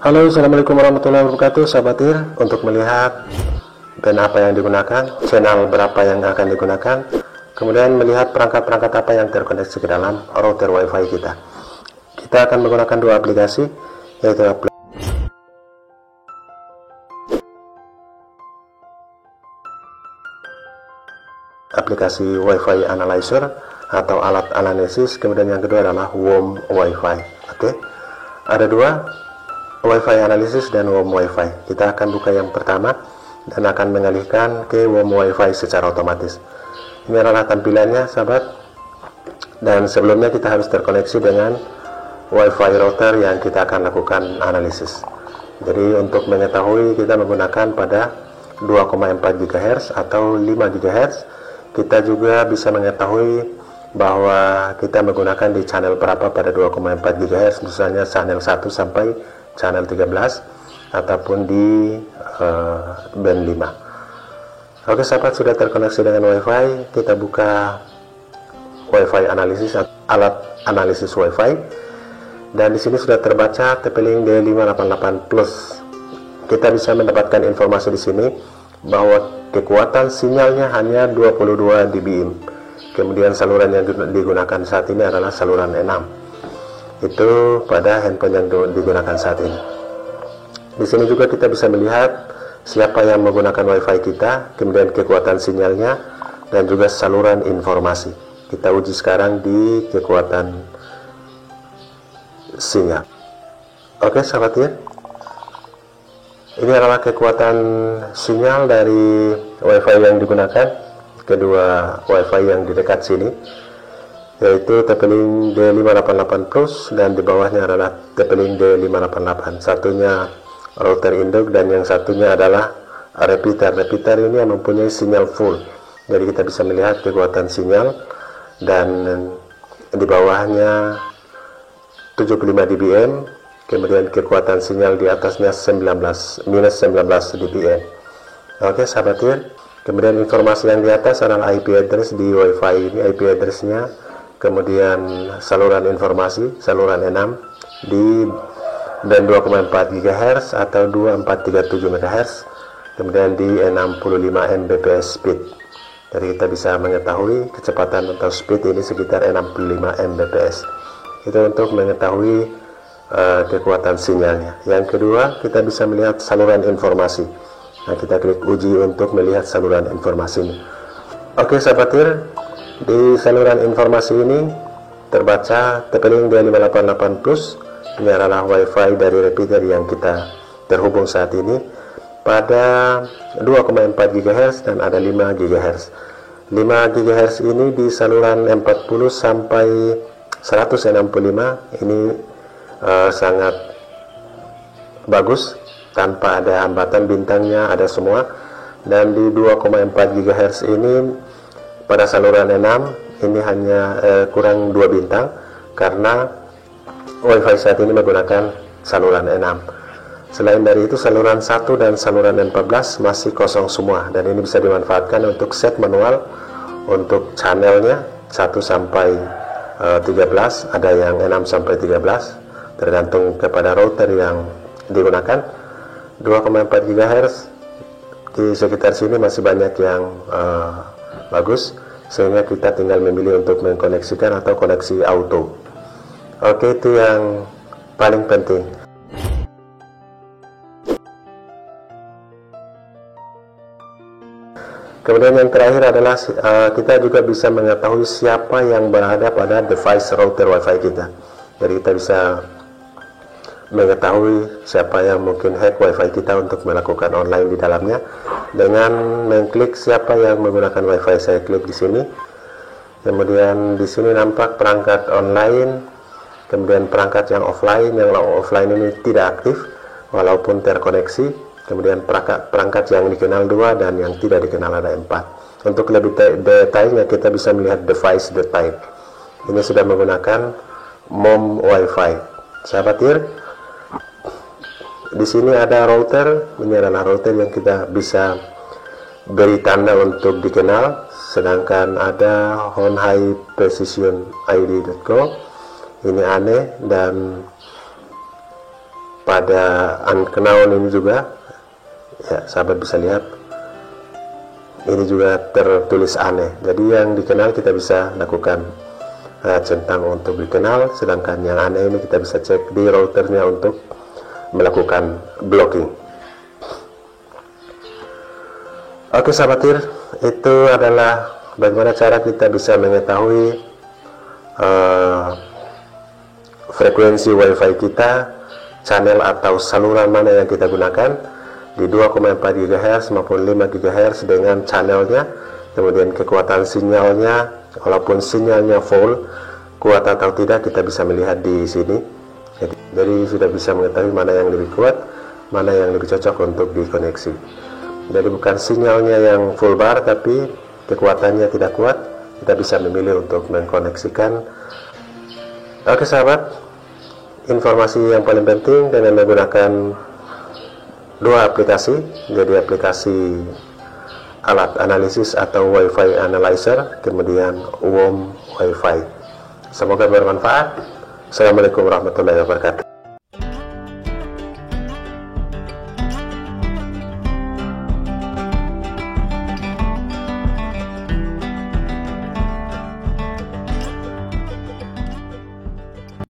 Halo, assalamualaikum warahmatullahi wabarakatuh, sahabat IR. Untuk melihat band apa yang digunakan, channel berapa yang akan digunakan, kemudian melihat perangkat-perangkat apa yang terkoneksi ke dalam router WiFi kita. Kita akan menggunakan dua aplikasi, yaitu aplikasi WiFi Analyzer atau alat analisis, kemudian yang kedua adalah WOM WiFi. Oke, ada dua, WiFi Analysis dan WOM WiFi. Kita akan buka yang pertama dan akan mengalihkan ke WOM WiFi secara otomatis. Ini adalah tampilannya, sahabat. Dan sebelumnya kita harus terkoneksi dengan WiFi router yang kita akan lakukan analisis. Jadi untuk mengetahui kita menggunakan pada 2,4 GHz atau 5 GHz, kita juga bisa mengetahui bahwa kita menggunakan di channel berapa pada 2,4 GHz, misalnya channel 1 sampai channel 13 ataupun di band 5. Oke, sahabat, sudah terkoneksi dengan WiFi. Kita buka WiFi analisis, alat analisis WiFi, dan di sini sudah terbaca TP-Link D588 Plus. Kita bisa mendapatkan informasi di sini bahwa kekuatan sinyalnya hanya 22 dBm. Kemudian saluran yang digunakan saat ini adalah saluran 6. Itu pada handphone yang digunakan saat ini. Di sini juga kita bisa melihat siapa yang menggunakan WiFi kita, kemudian kekuatan sinyalnya, dan juga saluran informasi. Kita uji sekarang di kekuatan sinyal. Oke, sahabat ya, ini adalah kekuatan sinyal dari WiFi yang digunakan. Kedua WiFi yang di dekat sini, yaitu TP-Link D588 Plus, dan di bawahnya adalah TP-Link D588. Satunya router induk dan yang satunya adalah repeater. Repeater ini yang mempunyai sinyal full, jadi kita bisa melihat kekuatan sinyal, dan di bawahnya 75 dBm, kemudian kekuatan sinyal di atasnya minus 19 dBm. Oke, sahabat ya, kemudian informasi yang di atas adalah IP address di WiFi ini, IP addressnya, kemudian saluran informasi, saluran 6 di band 2,4 GHz atau 2437 MHz, kemudian di 65 Mbps speed. Jadi kita bisa mengetahui kecepatan atau speed ini sekitar 65 Mbps. Itu untuk mengetahui kekuatan sinyalnya. Yang kedua, kita bisa melihat saluran informasi. Nah, kita klik uji untuk melihat saluran informasi ini. Oke, sahabat IR, di saluran informasi ini terbaca TP-Link D588 Plus. Ini adalah WiFi dari repeater yang kita terhubung saat ini pada 2,4 GHz dan ada 5 GHz. 5 GHz ini di saluran 40 sampai 165 ini sangat bagus, tanpa ada hambatan, bintangnya ada semua. Dan di 2,4 GHz ini pada saluran 6 ini hanya kurang 2 bintang, karena WiFi saat ini menggunakan saluran 6. Selain dari itu, saluran 1 dan saluran 14 masih kosong semua, dan ini bisa dimanfaatkan untuk set manual untuk channelnya 1 sampai 13, ada yang 6 sampai 13, tergantung kepada router yang digunakan. 2,4 GHz di sekitar sini masih banyak yang bagus, sehingga kita tinggal memilih untuk mengkoneksikan atau koneksi auto. Oke, itu yang paling penting. Kemudian yang terakhir adalah kita juga bisa mengetahui siapa yang berada pada device router WiFi kita. Jadi kita bisa mengetahui siapa yang mungkin hack WiFi kita untuk melakukan online di dalamnya dengan mengklik siapa yang menggunakan WiFi. Saya klik di sini. Kemudian di sini nampak perangkat online, kemudian perangkat yang offline. Yang offline ini tidak aktif walaupun terkoneksi. Kemudian perangkat yang dikenal 2 dan yang tidak dikenal ada 4. Untuk lebih detailnya kita bisa melihat device detail. Ini sudah menggunakan WOM WiFi. Sahabat IR, di sini ada router. Ini adalah router yang kita bisa beri tanda untuk dikenal. Sedangkan ada Honhai Precision ID.co. Ini aneh, dan pada unknown ini juga ya, sahabat bisa lihat ini juga tertulis aneh. Jadi yang dikenal kita bisa lakukan centang untuk dikenal, sedangkan yang aneh ini kita bisa cek di routernya untuk melakukan blocking. Oke sahabat TIR, itu adalah bagaimana cara kita bisa mengetahui frekuensi WiFi kita, channel atau saluran mana yang kita gunakan di 2,4 GHz maupun 5 GHz dengan channelnya, kemudian kekuatan sinyalnya, walaupun sinyalnya full, kuat atau tidak kita bisa melihat di sini. Jadi sudah bisa mengetahui mana yang lebih kuat, mana yang lebih cocok untuk dikoneksi. Jadi bukan sinyalnya yang full bar, tapi kekuatannya tidak kuat, kita bisa memilih untuk mengkoneksikan. Oke sahabat, informasi yang paling penting dengan menggunakan dua aplikasi, jadi aplikasi alat analisis atau WiFi analyzer, kemudian WOM WiFi. Semoga bermanfaat. Assalamualaikum warahmatullahi wabarakatuh.